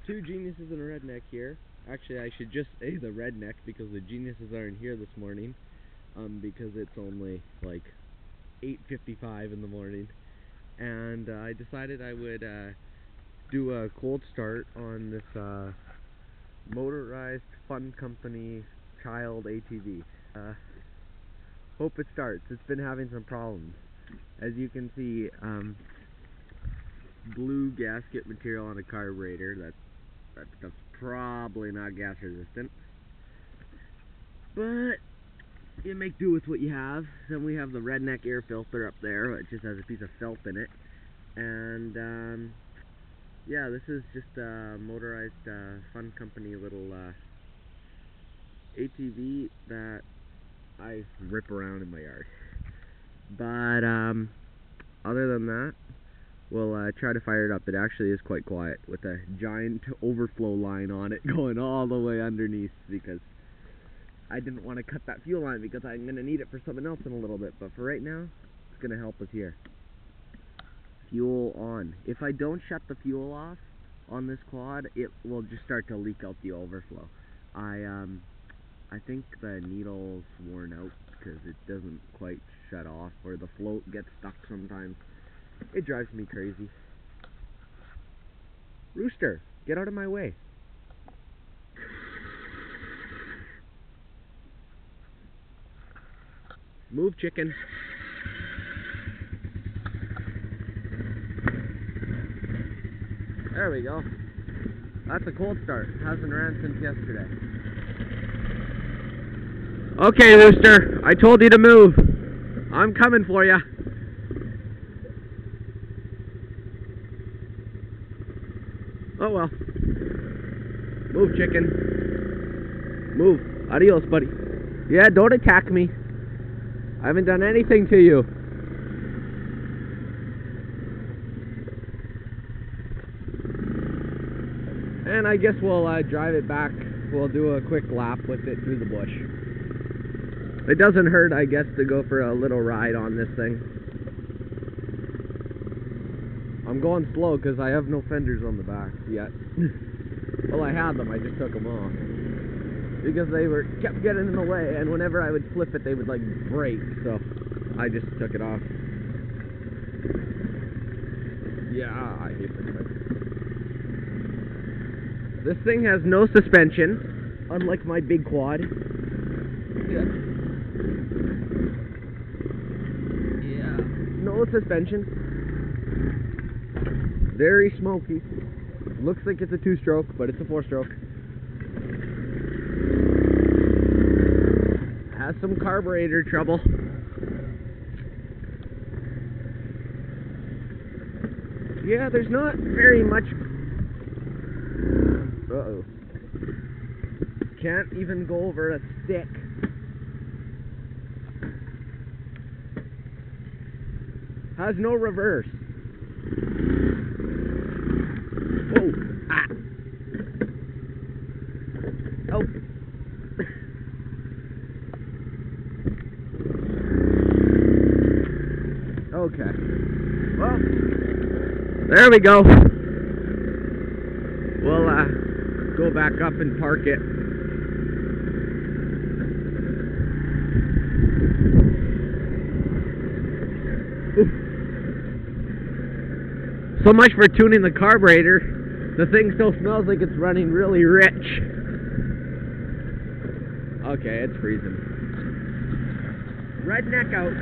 Two geniuses and a redneck here. Actually, I should just say the redneck because the geniuses aren't here this morning. Because it's only like 8:55 in the morning, and I decided I would do a cold start on this Motorized Fun Company child ATV. Hope it starts. It's been having some problems. As you can see, blue gasket material on a carburetor. That stuff's probably not gas resistant, but you make do with what you have. Then we have the redneck air filter up there. It just has a piece of felt in it, and yeah, this is just a Motorized Fun Company little ATV that I rip around in my yard. But other than that, we'll try to fire it up. It actually is quite quiet with a giant overflow line on it going all the way underneath, because I didn't want to cut that fuel line because I'm going to need it for something else in a little bit. But for right now, it's going to help us here. Fuel on. If I don't shut the fuel off on this quad, it will just start to leak out the overflow. I think the needle's worn out because it doesn't quite shut off, or the float gets stuck sometimes. It drives me crazy. Rooster, get out of my way. Move, chicken. There we go. That's a cold start. Hasn't ran since yesterday. Okay, Rooster. I told you to move. I'm coming for you. Oh well. Move, chicken. Move. Adios, buddy. Yeah, don't attack me. I haven't done anything to you. And I guess we'll drive it back. We'll do a quick lap with it through the bush. It doesn't hurt, I guess, to go for a little ride on this thing. I'm going slow because I have no fenders on the back yet. Well, I had them, I just took them off. Because they kept getting in the way, and whenever I would flip it, they would like break, so I just took it off. Yeah, I hate this thing. This thing has no suspension, unlike my big quad. Yeah. No suspension. Very smoky. Looks like it's a 2-stroke, but it's a 4-stroke. Has some carburetor trouble. Yeah, there's not very much. Uh-oh. Can't even go over a stick. Has no reverse. Whoa. Ah. Oh. Okay. Well, there we go. We'll go back up and park it. Ooh. So much for tuning the carburetor. The thing still smells like it's running really rich. Okay, it's freezing. Redneck out.